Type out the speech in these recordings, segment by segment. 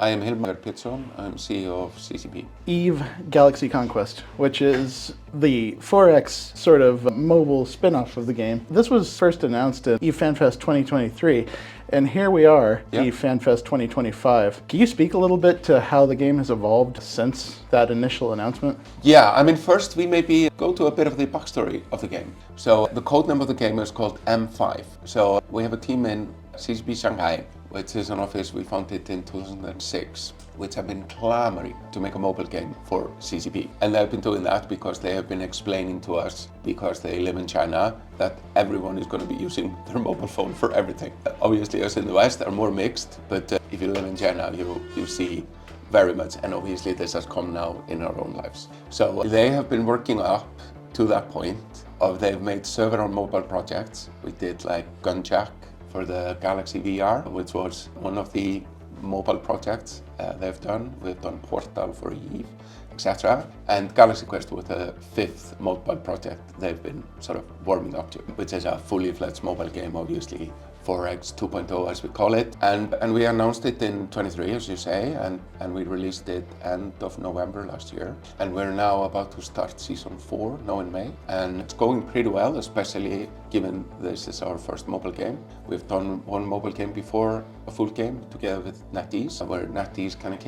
I am Hilmar Pitsson. I'm CEO of CCP. EVE Galaxy Conquest, which is the 4X sort of mobile spin-off of the game. This was first announced at EVE Fanfest 2023, and here we are, EVE Fanfest 2025. Can you speak a little bit to how the game has evolved since that initial announcement? Yeah, I mean, first we maybe go to a bit of the backstory of the game. So the codename of the game is called M5. So we have a team in CCP Shanghai, which is an office we founded in 2006, which have been clamoring to make a mobile game for CCP. And they've been doing that because they have been explaining to us, because they live in China, that everyone is going to be using their mobile phone for everything. Obviously, us in the West are more mixed, but if you live in China, you see very much, and obviously this has come now in our own lives. So they have been working up to that point of they've made several mobile projects. We did like Gunjack for the Galaxy VR, which was one of the mobile projects they've done. We've done Portal for EVE, etc. And Galaxy Quest was the fifth mobile project they've been sort of warming up to, which is a fully fledged mobile game, obviously. 4X 2.0 as we call it, and we announced it in 23, as you say, and we released it end of November last year, and we're now about to start season 4 now in May, and it's going pretty well, especially given this is our first mobile game. We've done one mobile game before, a full game together with NetEase, where NetEase kind of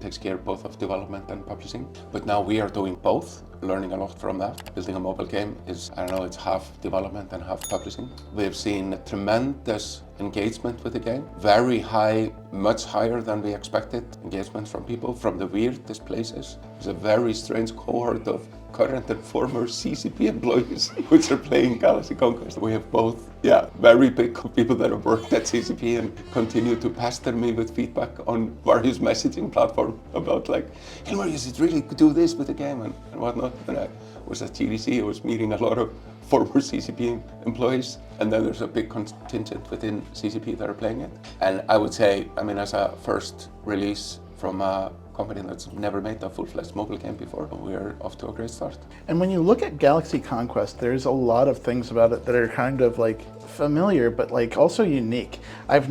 takes care both of development and publishing, but now we are doing both, learning a lot from that. Building a mobile game is, I don't know, it's half development and half publishing. We've seen tremendous engagement with the game, very high, much higher than we expected engagement from people from the weirdest places. There's a very strange cohort of current and former CCP employees which are playing Galaxy Conquest. We have both, very big people that have worked at CCP and continue to pester me with feedback on various messaging platforms about like, Hilmar, you should really do this with the game and whatnot. When I was at GDC, I was meeting a lot of former CCP employees, and then there's a big contingent within CCP that are playing it. And I would say, I mean, as a first release from a company that's never made a full-fledged mobile game before, we're off to a great start. And when you look at Galaxy Conquest, there's a lot of things about it that are kind of like familiar, but like also unique. I've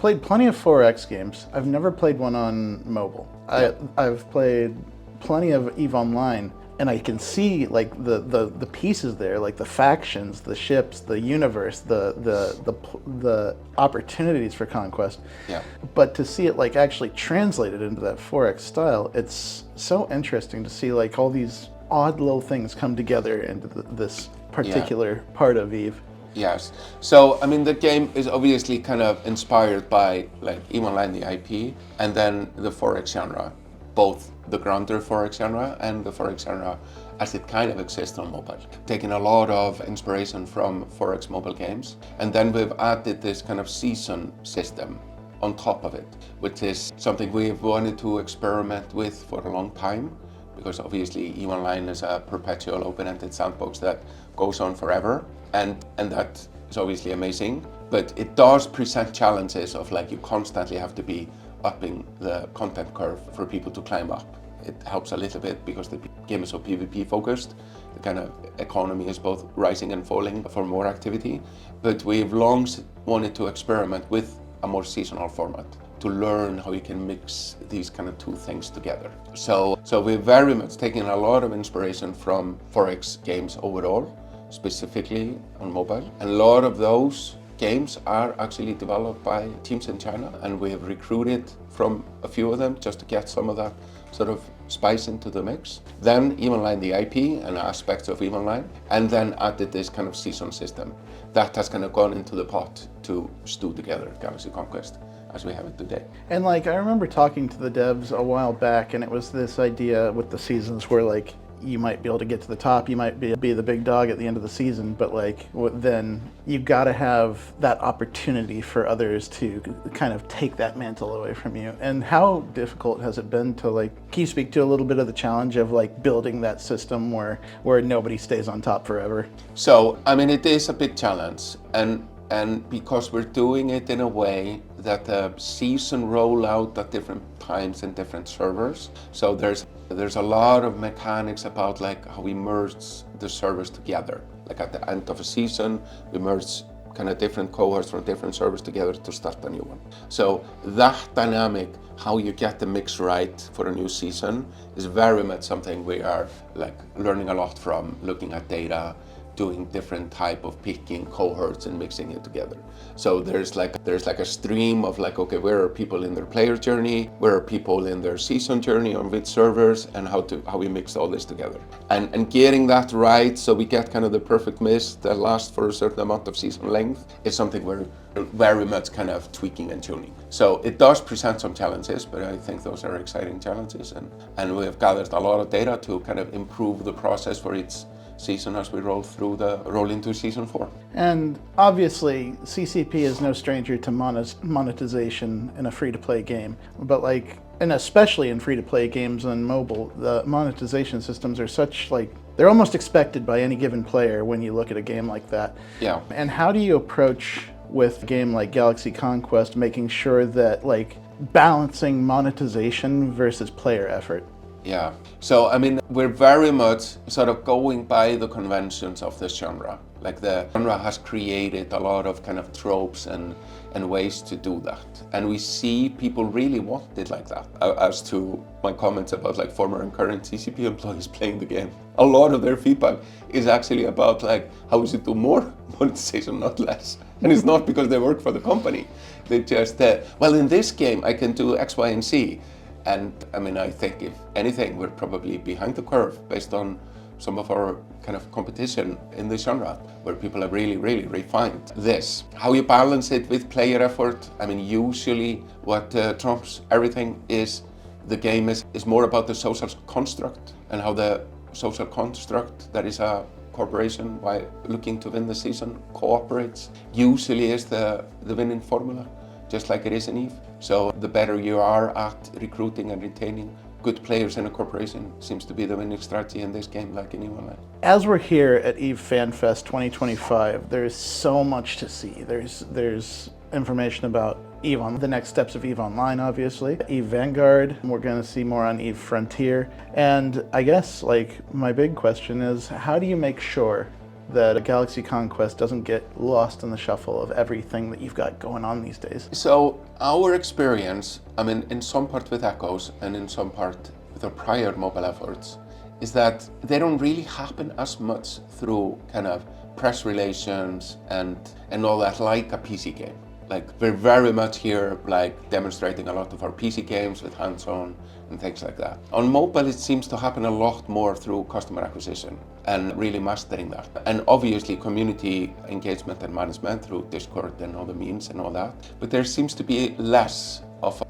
played plenty of 4X games. I've never played one on mobile. I've played plenty of EVE Online, and I can see like the pieces there, like the factions, the ships, the universe, the opportunities for conquest. Yeah. But to see it like actually translated into that 4X style, it's so interesting to see like all these odd little things come together into this particular part of EVE. Yes. So, I mean, the game is obviously kind of inspired by like EVE Online, the IP, and then the 4X genre. Both the grounder 4X genre and the 4X genre as it kind of exists on mobile. Taking a lot of inspiration from 4X mobile games, and then we've added this kind of season system on top of it, which is something we've wanted to experiment with for a long time, because obviously EVE Online is a perpetual open-ended sandbox that goes on forever, and that is obviously amazing, but it does present challenges of like you constantly have to be upping the content curve for people to climb up. It helps a little bit because the game is so PvP focused. The kind of economy is both rising and falling for more activity. But we've long wanted to experiment with a more seasonal format to learn how you can mix these kind of two things together. So we're very much taking a lot of inspiration from 4X games overall, specifically on mobile. And a lot of those games are actually developed by teams in China, and we have recruited from a few of them just to get some of that sort of spice into the mix. Then EVE Online, the IP and aspects of EVE Online, and then added this kind of season system. That has kind of gone into the pot to stew together Galaxy Conquest as we have it today. And like, I remember talking to the devs a while back, and it was this idea with the seasons where like, you might be able to get to the top, you might be the big dog at the end of the season, but like then you got to have that opportunity for others to kind of take that mantle away from you. And how difficult has it been to like, can you speak to a little bit of the challenge of like building that system where nobody stays on top forever? So, I mean, it is a big challenge, and because we're doing it in a way that the season roll out at different times in different servers. So there's a lot of mechanics about like how we merge the servers together. Like at the end of a season, we merge kind of different cohorts from different servers together to start a new one. So that dynamic, how you get the mix right for a new season, is very much something we are like learning a lot from, looking at data, doing different type of picking cohorts and mixing it together. So there's like a stream of like, okay, where are people in their player journey? Where are people in their season journey on which servers, and how we mix all this together. And getting that right so we get kind of the perfect mix that lasts for a certain amount of season length is something we're very much kind of tweaking and tuning. So it does present some challenges, but I think those are exciting challenges, and we have gathered a lot of data to kind of improve the process for each season as we roll into season 4. And obviously, CCP is no stranger to monetization in a free-to-play game, but like, and especially in free-to-play games on mobile, the monetization systems are such like, they're almost expected by any given player when you look at a game like that. Yeah. And how do you approach with a game like Galaxy Conquest, making sure that like balancing monetization versus player effort? Yeah, so I mean, we're very much sort of going by the conventions of this genre. Like the genre has created a lot of kind of tropes and ways to do that. And we see people really want it like that. As to my comments about like former and current CCP employees playing the game, a lot of their feedback is actually about like, how we should do more monetization, not less. And it's not because they work for the company. They just, well, in this game I can do X, Y, and Z. And I mean, I think if anything, we're probably behind the curve based on some of our kind of competition in the genre, where people have really refined this. How you balance it with player effort, I mean, usually what trumps everything is the game is more about the social construct, and how the social construct that is a corporation, while looking to win the season, cooperates, usually is the winning formula, just like it is in EVE. So the better you are at recruiting and retaining good players in a corporation seems to be the winning strategy in this game, like anyone else. As we're here at EVE Fanfest 2025, there's so much to see. There's information about EVE on the next steps of EVE Online, obviously, EVE Vanguard. We're going to see more on EVE Frontier. And I guess like my big question is, how do you make sure that a Galaxy Conquest doesn't get lost in the shuffle of everything that you've got going on these days? So our experience, I mean, in some part with Echoes and in some part with our prior mobile efforts, is that they don't really happen as much through kind of press relations and all that like a PC game. Like, we're very much here like demonstrating a lot of our PC games with hands-on and things like that. On mobile, it seems to happen a lot more through customer acquisition and really mastering that. And obviously community engagement and management through Discord and all the memes and all that. But there seems to be less of,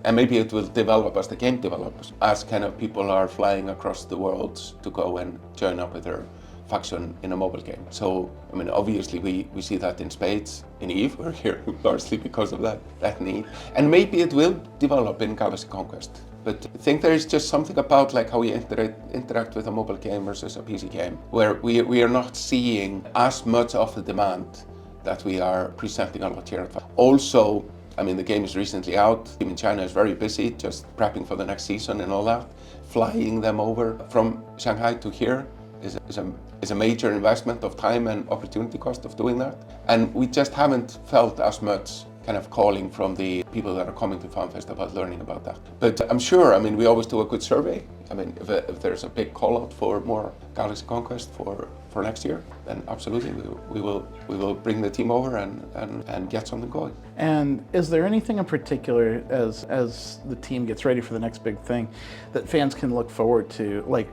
and maybe it will develop as the game develops, as kind of people are flying across the world to go and join up with their faction in a mobile game. So, I mean, obviously we see that in spades in EVE. We're here largely because of that need. And maybe it will develop in Galaxy Conquest. But I think there is just something about like how we interact with a mobile game versus a PC game, where we are not seeing as much of the demand that we are presenting a lot here. Also, I mean, the game is recently out. The team in China is very busy, just prepping for the next season and all that. Flying them over from Shanghai to here is a major investment of time and opportunity cost of doing that. And we just haven't felt as much kind of calling from the people that are coming to FanFest about learning about that. But I'm sure, I mean, we always do a good survey. I mean, if there's a big call out for more Galaxy Conquest for next year, then absolutely we will bring the team over and get something going. And is there anything in particular as the team gets ready for the next big thing that fans can look forward to, like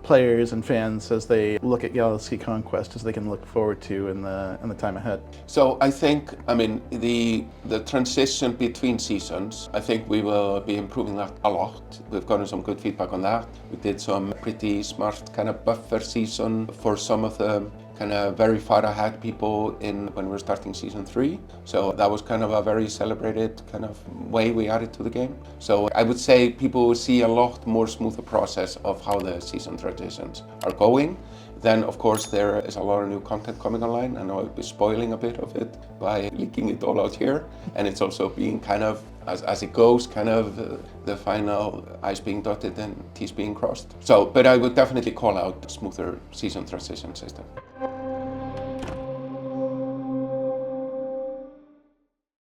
players and fans as they look at Galaxy Conquest, as they can look forward to in the time ahead? So I think, I mean, the transition between seasons, I think we will be improving that a lot. We've gotten some good feedback on that. We did some pretty smart kind of buffer season for some of the kind of very far ahead people when we were starting season 3. So that was kind of a very celebrated kind of way we added to the game. So I would say people will see a lot more smoother process of how the season transitions are going. Then, of course, there is a lot of new content coming online. I know I'll be spoiling a bit of it by leaking it all out here. And it's also being kind of, as it goes, kind of the final I's being dotted and T's being crossed. So, but I would definitely call out a smoother season transition system.